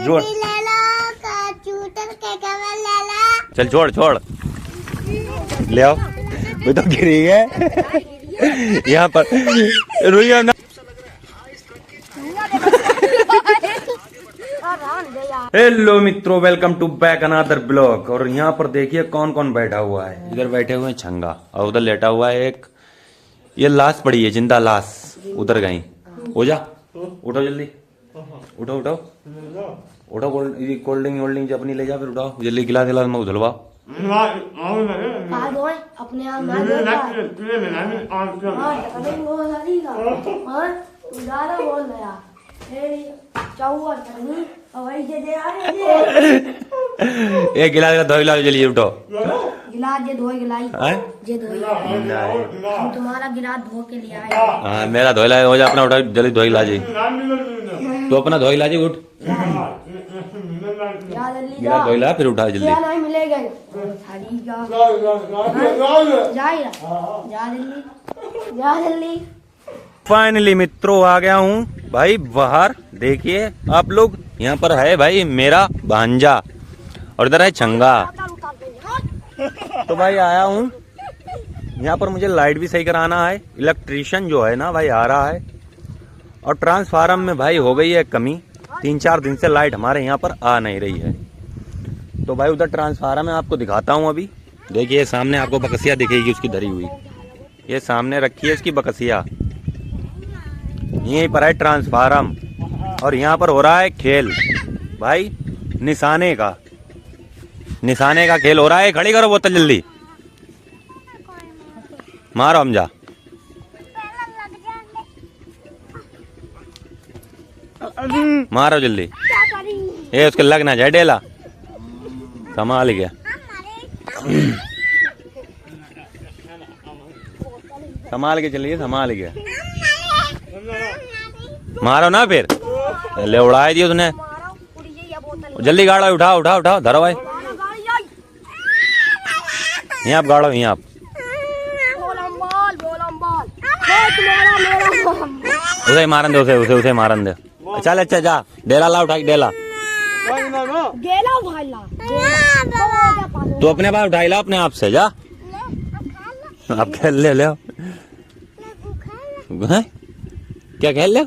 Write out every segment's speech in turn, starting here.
जोड़ चल छोड़ छोड़ ले आओ वो तो गिरी है यहाँ पर रुइया ना। हेलो मित्रों, welcome to back another blog. और यहाँ पर देखिए कौन कौन बैठा हुआ है। इधर बैठे हुए हैं छंगा और उधर लेटा हुआ है एक, ये लाश पड़ी है, जिंदा लाश उधर गई। हो जा, उठो जल्दी, उठो उठो उठो। कोल्ड ड्रिंक वोल्ड ड्रिंक अपनी ले जा, फिर उठाओ जल्दी, गिलास गिलास में उधलवाओ। अपने एक गिलास का धोई लाओ जल्दी, उठो। गिलास जे धोई गिलाई जे धोई हम तुम्हारा गिलास धो के लिया है। हाँ मेरा धोई ला, हो जा अपना, उठा जल्दी धोई लाजी, तो अपना धोई लाजी, उठ गिलास धोई ला, फिर उठा जल्दी। नहीं मिलेगा जा जल्दी। फाइनली मित्रों आ गया हूँ भाई बाहर। देखिए आप लोग, यहाँ पर है भाई मेरा भांजा और इधर है छंगा। तो भाई आया हूँ यहाँ पर, मुझे लाइट भी सही कराना है। इलेक्ट्रीशियन जो है ना भाई आ रहा है, और ट्रांसफार्मर में भाई हो गई है कमी। 3-4 दिन से लाइट हमारे यहाँ पर आ नहीं रही है। तो भाई उधर ट्रांसफार्मर में आपको दिखाता हूँ अभी। देखिए सामने आपको बकसिया दिखेगी उसकी धरी हुई, ये सामने रखी है इसकी बकसिया। यहीं पर है ट्रांसफार्मर और यहाँ पर हो रहा है खेल भाई, निशाने का खेल हो रहा है। खड़ी करो बोतल जल्दी, मारो हमजा। मारो जल्दी, ये उसके लगना जाए डेला। संभाल गया, संभाल के चलिए, संभाल गया। मारो ना फिर, ले उड़ाई दी उसने। जल्दी गाड़ो, उठाओ उठाओ उठाओ, धरो भाई। यहाँ आप गाड़ो, यहाँ आप उसे मारन दे, उसे मारन दे। चल अच्छा जा, डेला ला, उठा डेला। तो अपने पास उठाई ला, अपने आप से जा। आप खेल ले ले क्या खेल ले।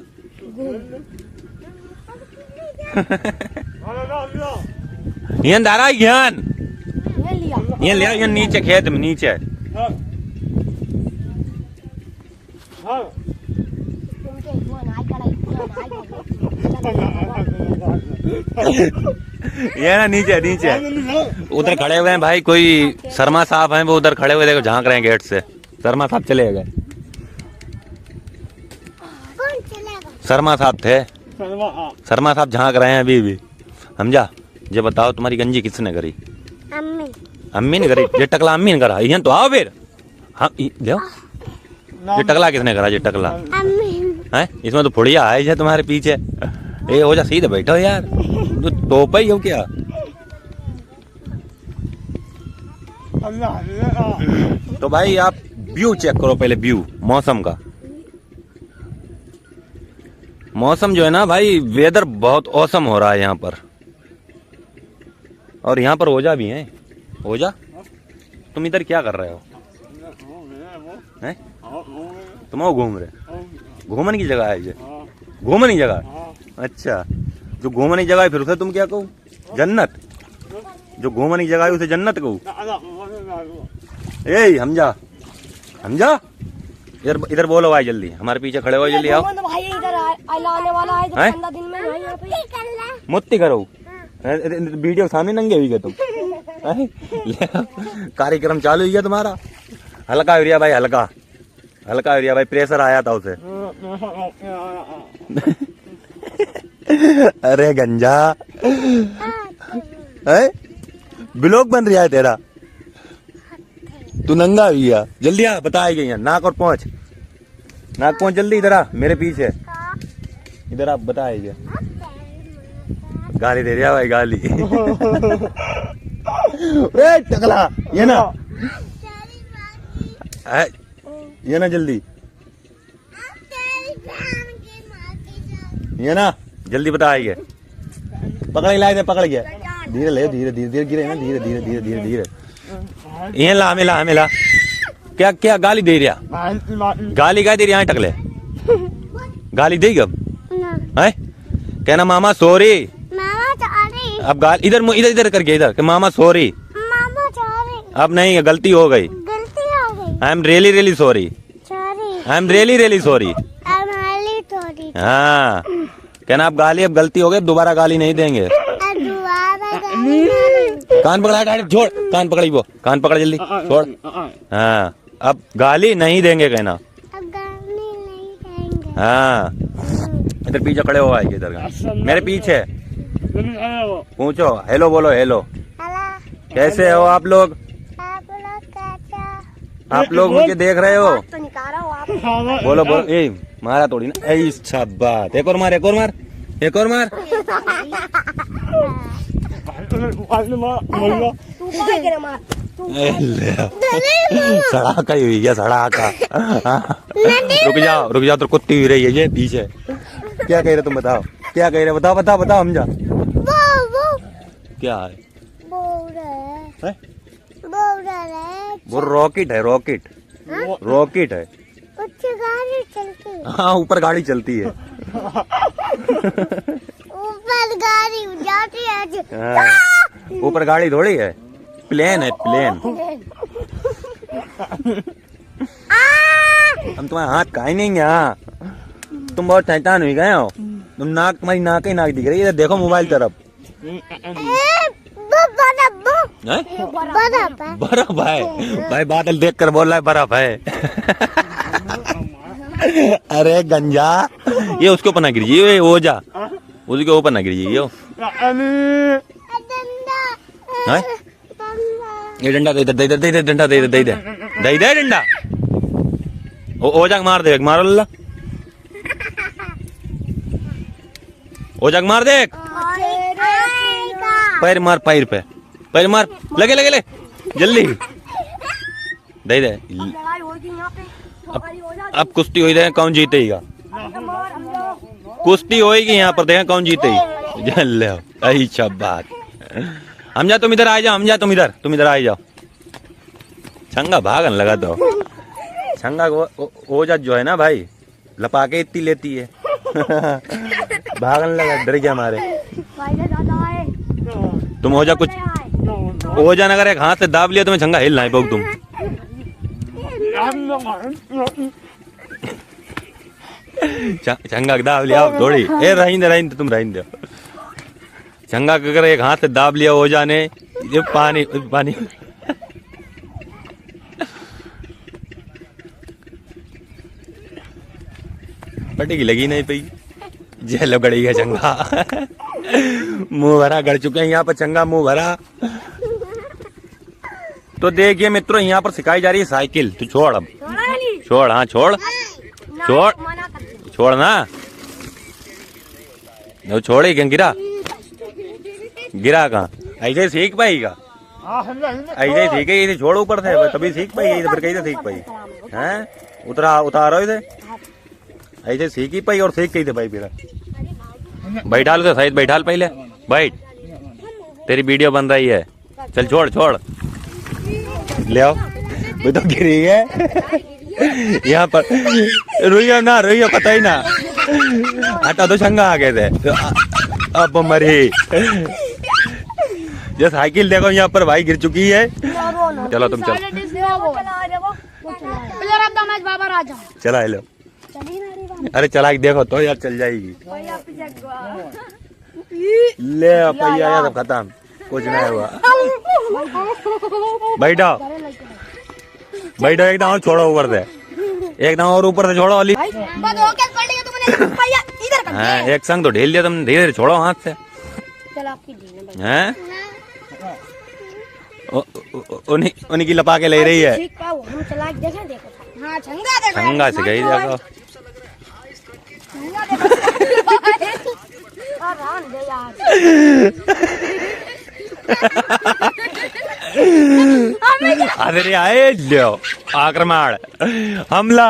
ये दारा ज्ञान ये लिया, ये नीचे खेत में नीचे। ये ना नीचे नीचे उधर खड़े हुए हैं भाई, कोई शर्मा साहब हैं, वो उधर खड़े हुए, देखो झांक रहे हैं गेट से। शर्मा साहब चले गए, शर्मा साहब थे, शर्मा साहब झांक रहे हैं अभी भी। समझा? ये बताओ तुम्हारी गंजी किसने करी? अम्मी ने करी। ये टकला अम्मी ने करा। यहाँ तो आओ फिर, हाँ जाओ। ये टकला किसने करा? ये टकला है, इसमें तो फुड़िया है तुम्हारे पीछे। ए हो जा, सीधे बैठो यार, तो टोपा ही हो क्या? तो भाई आप व्यू चेक करो पहले, व्यू मौसम का। मौसम जो है ना भाई, वेदर बहुत औसम हो रहा है यहाँ पर। और यहाँ पर ओजा भी है। ओजा तुम इधर क्या कर रहे हो? हैं? तुम आओ घूम रहे, घूमने की जगह है ये, घूमने की जगह। अच्छा, जो घूमने की जगह है फिर उसे तुम क्या कहो? जन्नत। जो घूमने की जगह है उसे जन्नत कहो। ए हमजा, हमजा इधर इधर बोलो भाई, जल्दी हमारे पीछे खड़े हो, जल्दी आओ। मुत्ती करो, वीडियो सामने नंगे हुई गए तुम। कार्यक्रम चालू हुई है तुम्हारा। हल्का एरिया भाई, हल्का हल्का एरिया भाई, प्रेशर आया था उसे। अरे गंजा है, ब्लॉग बन रहा है तेरा, तू नंगा हुई है। जल्दी आ, बताई गई है। नाक और पहुंच, नाक पहुंच जल्दी, इधर आ मेरे पीछे, इधर आप बताइए। गाली दे रहा भाई, गाली। ए टकला, ये ना जल्दी, ये ना जल्दी बताइए। पकड़ के लाए थे, पकड़ गया। धीरे ले, धीरे धीरे धीरे गिरे ना, धीरे धीरे धीरे धीरे धीरे। ये ला हमें, ला हमें ला। क्या क्या गाली दे रहा, गाली क्या दे रही, यहाँ टकले गाली देगी अब है? कहना मामा सॉरी, अब गाल इधर इधर इधर करके इधर, मामा सॉरी, अब नहीं गलती हो गई, I am really really sorry, I am really really sorry. हाँ कहना अब गाली, अब गलती हो गई, दोबारा गाली नहीं देंगे। कान पकड़ा डायरेक्ट, छोड़ कान पकड़ी, वो कान पकड़ जल्दी छोड़। हाँ अब गाली नहीं देंगे कहना। हाँ इधर पीछे खड़े हो आएंगे, इधर मेरे पीछे पूछो, हेलो बोलो, हेलो कैसे हो आप लोग? आप लोग मुझे देख रहे हो? बोलो बोलो, ए मारा थोड़ी ना, ऐसा बात। एक और मार, एक और मार, एक और मार। सड़ाका ही हुई गया, सड़ाका। रुक जाओ तो कुत्ती हुई रही है ये पीछे। क्या कह रहे तुम, बताओ क्या कह रहे, बताओ बताओ बताओ हम जा। क्या है वो? रॉकेट है, रॉकेट, रॉकेट है। गाड़ी चलती है। हाँ ऊपर गाड़ी चलती है। ऊपर गाड़ी जाती है। हाँ, ऊपर गाड़ी थोड़ी है, प्लेन है, प्लेन। हम तुम्हारे हाथ का ही नहीं, यहाँ तुम बहुत शैतान हुई गए हो। तुम नाक, तुम्हारी नाक ही नाक दिख रही है, इधर देखो मोबाइल तरफ। बर्फ है भाई, बादल देख कर बोल रहा है बर्फ है। अरे गंजा, ये उसके ऊपर ना गिरिए, ये ओजा उसके ऊपर ना गिरिए। ये डंडा दे दे, दे दे, दे दे डंडा, दे दे, दे दे, दे दे डंडा। ओजा मार दे, मारो अल्लाह, ओजा मार दे। पैर मार, पैर पे पैर मार, लगे लगे ले जल्दी, दे दे। अब कुश्ती हो रही, कौन जीतेगा? कुश्ती होएगी यहाँ पर, देखें कौन जीतेगी। जल अच्छा बात। हम जा, तुम इधर आ जाओ, हम जा, तुम इधर आ जाओ। छंगा भागन लगा दो, छंगा ओजा जो है ना भाई, लपाके इतनी लेती है। भागन लगा, डर गया हमारे। तुम ओजा कुछ, ओजा नगर एक हाथ से दाब लिया, तुम्हें छंगा हिल ना पाओ तुम। छंगा दाब लिया थोड़ी, ए रहींदे तुम रहींदे। छंगा अगर एक हाथ से दाब लिया ओजा ने, ये पानी पानी। पटी की लगी नहीं पई, जेलो गड़ी है चंगा। मुंह भरा गड़ चुके हैं यहाँ पर, चंगा मुंह भरा। तो देखिए मित्रों, यहाँ पर सिखाई जा रही है साइकिल। तू छोड़ अब, छोड़, हाँ छोड़, छोड़, छोड़ ना, वो छोड़े क्यों? गिरा, गिरा कहाँ? ऐसे सीख पाएगा, ऐसे सीखे, इसे छोड़ ऊपर से, तभी सीख पाई, फिर कैसे सीख पाई हैं? उतारो इसे, ऐसे सीख ही पाई और सीख गई थे भाई। फिर बैठाल तो सही, बैठाल पहले, बैठ, तेरी वीडियो बन रही है। चल छोड़, छोड़ ले आओ, वो तो गिरी है यहाँ पर। रोइयो ना, रोइयो, पता ही ना, हटा दो, छंगा आ गए थे। अब मरी। ये साइकिल देखो यहाँ पर भाई गिर चुकी है। चलो तुम चलो, चला लो। अरे चला के देखो तो यार, चल जाएगी। ले पहिया यार, खत्म, कुछ नहीं हुआ। बैठो, बैठो, एक दांव छोड़ो ऊपर से, एक दांव और ऊपर से छोड़ो अली। हाँ एक संग तो ढील दिया तुम, धीरे धीरे छोड़ो हाथ से। हैं? उन्हीं की लपा के ले रही है। छंगा से गई देखो। अरे आए लो, आक्रमण, हमला,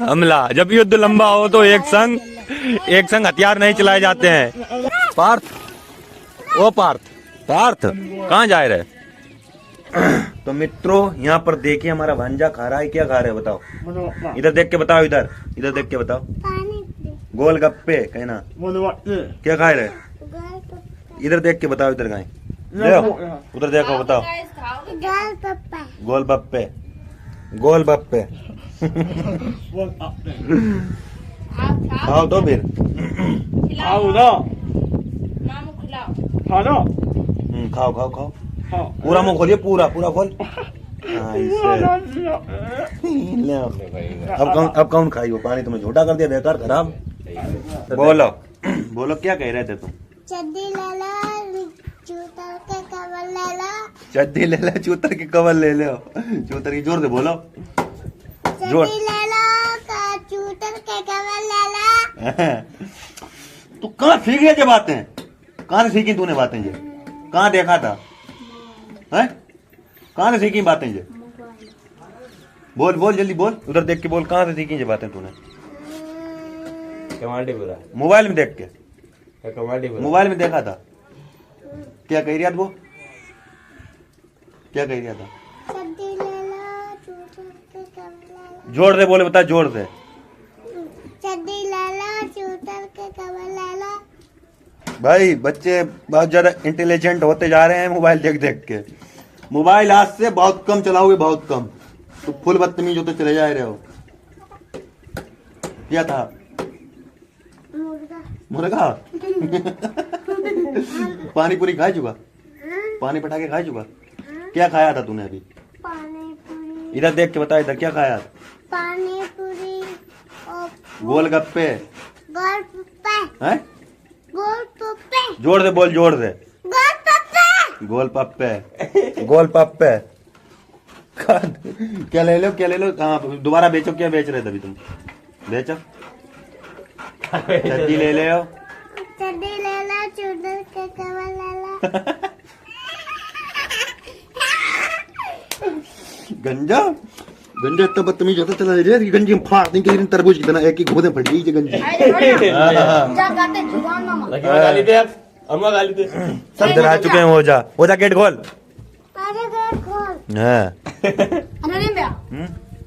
हमला। जब युद्ध लंबा हो तो एक संग हथियार नहीं चलाए जाते हैं। पार्थ ओ पार्थ, पार्थ कहाँ जा रहे? तो मित्रों यहाँ पर देखिए हमारा भांजा खा रहा है। क्या खा रहे हैं बताओ? इधर देख के बताओ, इधर इधर देख के बताओ। गोलगप्पे कहना। क्या खा रहे? इधर देख के बताओ, इधर खाए, उधर देखो बताओ। गोलगप्पे, गोलगप्पे। खाओ तो फिर। खाओ खाओ खाओ, पूरा मुंह खोलिए, पूरा पूरा खोल। हाँ, अब कौन खाई वो पानी? तुम्हें झूठा कर दिया, बेकार खराब। बोलो बोलो, क्या कह रहे थे तुम? चड्डी ले लो, चूतर के कवर ले लो। चड्डी ले लो, चूतर के कवर ले लो। चूतर की जोर से बोलो। जोर ले लो, चूतर के कवर ले लो। तू कहाँ सीख ये बातें? कहाँ से सीखी तूने बातें ये? कहाँ देखा था? हैं? कहाँ से सीखी बातें ये? बोल बोल जल्दी बोल, उधर देख के बोल, कहाँ से सीखी ये बातें तूने? मोबाइल में देख के। मोबाइल में देखा था? क्या कह रहा था वो? क्या कह रहा था? चड्डी ले लो, चूतर के कवर ले लो। जोर से बोले, बता जोर से। चड्डी ले लो, चूतर के कवर ले लो। भाई बच्चे बहुत ज्यादा इंटेलिजेंट होते जा रहे हैं मोबाइल देख देख के। मोबाइल आज से बहुत कम चलाओगे, बहुत कम। तो फुल बदतमीज होते चले जा रहे हो। क्या था? मुर्गा। पानी पूरी खा चुका? पानी पटाखे खा चुका? क्या खाया था तूने अभी? पानी पूरी। इधर देख के बता, इधर क्या खाया? पानी पूरी और गोलगप्पे। गोलगप्पे। हैं? गोलगप्पे। जोर से बोल, जोर से। गोलगप्पे। गोलगप्पे, गोलगप्पे। क्या ले लो, क्या ले लो? कहाँ दोबारा बेचो? क्या बेच रहे थे अभी तुम? बेचो। चड्डी ले ले, चड्डी ले लो, चूतर के कवर ले लो। गंजा गंजा इतना बदतमीज होता चला रहा है कि गंजी हम फाड़ देंगे। इन तरबूज की तरह एक एक घोदे फट गई गंजी। सब डरा चुके हैं। हो जा गेट खोल। अरे गेट खोल। हाँ। अरे नहीं भैया,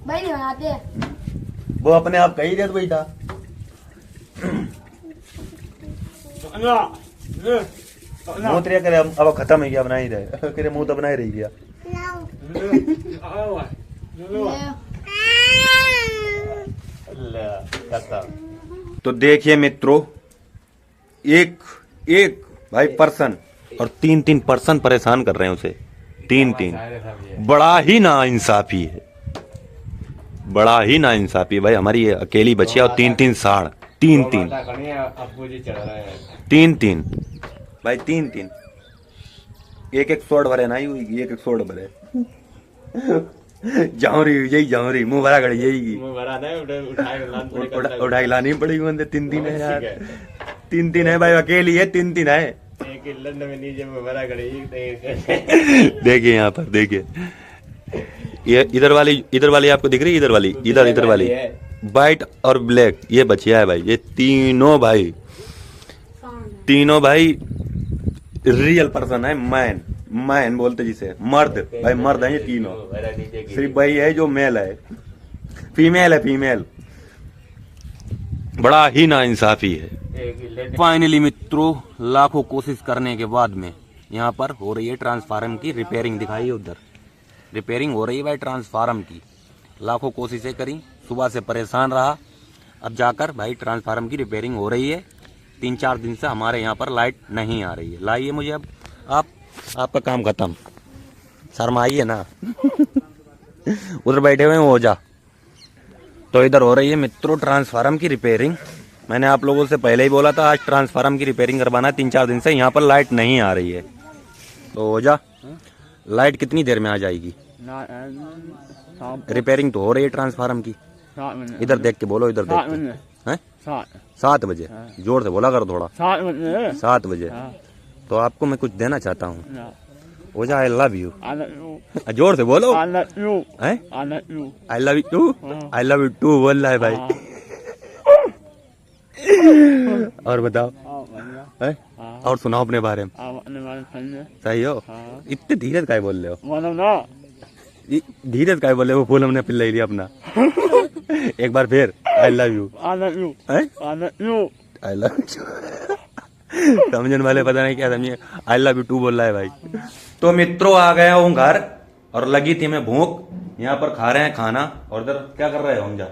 भाई नहीं बनाते। वो अपने आप कही दिया तो वही था। मोतरिया करे अब खत्म है क्या? बना ही रहे करे मुंह तो बना ही रही गया। तो देखिए मित्रों, एक एक भाई पर्सन और तीन तीन पर्सन परेशान कर रहे हैं उसे। तीन तीन, बड़ा ही नाइंसाफी है, बड़ा ही नाइंसाफी है भाई। हमारी ये अकेली बचिया और तीन तीन साढ़, तीन तीन तीन तीन भाई, तीन तीन एक एक सोड भरे ना, ही एक एक सोड भरे। जाऊरी यही जाऊरी मुंह भरा गड़ी यही उठाई लानी पड़ेगी। बंदे तीन तीन है यार, तीन तीन है भाई, अकेली है, तीन तीन है। देखिए यहाँ पर देखिए, ये इधर वाली आपको दिख रही है? इधर वाली, इधर वाली व्हाइट और ब्लैक, ये बचिया है भाई। ये तीनों भाई रियल पर्सन है। मैन बोलते जिसे, मर्द भाई, मर्द है ये तीनों। सिर्फ भाई है जो मेल है, फीमेल है फीमेल। बड़ा ही नाइंसाफी है। फाइनली मित्रों, लाखों कोशिश करने के बाद में यहाँ पर हो रही है ट्रांसफार्मर की रिपेयरिंग। दिखाई उधर रिपेयरिंग हो रही है भाई ट्रांसफार्मर की। लाखों कोशिशें करी, सुबह से परेशान रहा, अब जाकर भाई ट्रांसफार्मर की रिपेयरिंग हो रही है। 3-4 दिन से हमारे यहाँ पर लाइट नहीं आ रही है। लाइए मुझे अब आपका काम खत्म। शर्माइए ना। उधर बैठे हुए हो जा। तो इधर हो रही है मित्रों ट्रांसफार्मर की रिपेयरिंग। मैंने आप लोगों से पहले ही बोला था आज ट्रांसफार्मर की रिपेयरिंग करवाना है। 3-4 दिन से यहाँ पर लाइट नहीं आ रही है। तो हो जा, लाइट कितनी देर में आ जाएगी? रिपेयरिंग तो हो रही है ट्रांसफार्मर की। इधर देख के बोलो, इधर देख के। हैं? 7 बजे। जोर से बोला करो थोड़ा। 7 बजे। तो आपको मैं कुछ देना चाहता हूँ। हो जा, आई लव यू। जोर से बोलो। I love you too. I love you too बोल रहा है भाई। और बताओ, और सुनाओ अपने बारे में। सही हो? हाँ। इतने धीरज काय बोल रहे हो? मानो ना धीरज काय बोल रहे हो? वो फूल हमने पिल्ला लिया अपना। एक बार फिर आई love you. I love you. I love you. I love you. समझने वाले पता नहीं क्या समझे, आई लव यू टू बोल रहा है भाई। तो मित्रों आ गया हूँ घर और लगी थी मैं भूख। यहाँ पर खा रहे हैं खाना और इधर क्या कर रहे हो हमजा?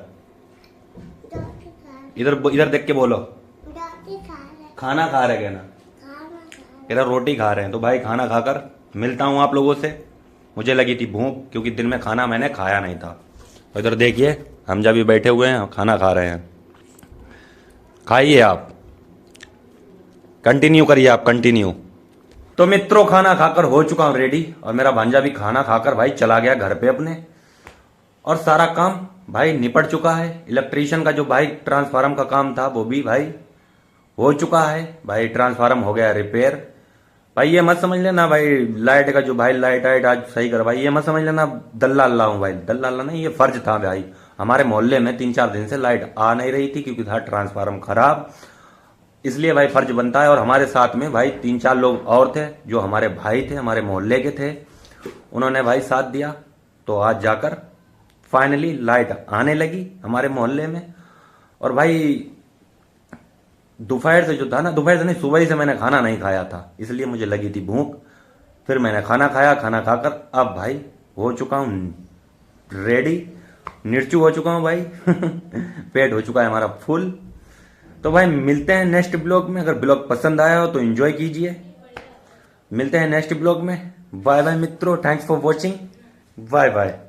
इधर इधर देख के बोलो। खाना खा रहे हैं ना? इधर रोटी खा रहे हैं। तो भाई खाना खाकर मिलता हूँ आप लोगों से। मुझे लगी थी भूख क्योंकि दिन में खाना मैंने खाया नहीं था। तो इधर देखिए हमजा भी बैठे हुए हैं, खाना खा रहे हैं। खाइए आप, कंटिन्यू करिए आप, कंटिन्यू। तो मित्रों खाना खाकर हो चुका हूं रेडी और मेरा भांजा भी खाना खाकर भाई चला गया घर पे अपने। और सारा काम भाई निपट चुका है। इलेक्ट्रिशियन का जो भाई ट्रांसफार्मर का काम था वो भी भाई हो चुका है। भाई ट्रांसफार्मर हो गया रिपेयर। भाई ये मत समझ लेना भाई लाइट का जो भाई लाइट आज सही करवाई, ये मत समझ लेना दल्ला हूं भाई। दल्ला नहीं, ये फर्ज था भाई। हमारे मोहल्ले में 3-4 दिन से लाइट आ नहीं रही थी क्योंकि था ट्रांसफार्मर खराब, इसलिए भाई फर्ज बनता है। और हमारे साथ में भाई 3-4 लोग और थे जो हमारे भाई थे, हमारे मोहल्ले के थे, उन्होंने भाई साथ दिया। तो आज जाकर फाइनली लाइट आने लगी हमारे मोहल्ले में। और भाई दोपहर से जो था ना, दोपहर से नहीं सुबह ही से मैंने खाना नहीं खाया था, इसलिए मुझे लगी थी भूख। फिर मैंने खाना खाया, खाना खाकर अब भाई हो चुका हूं रेडी, निर्चू हो चुका हूं भाई। पेट हो चुका है हमारा फुल। तो भाई मिलते हैं नेक्स्ट ब्लॉग में। अगर ब्लॉग पसंद आया हो तो एंजॉय कीजिए। मिलते हैं नेक्स्ट ब्लॉग में। बाय बाय मित्रों, thanks for watching, bye bye.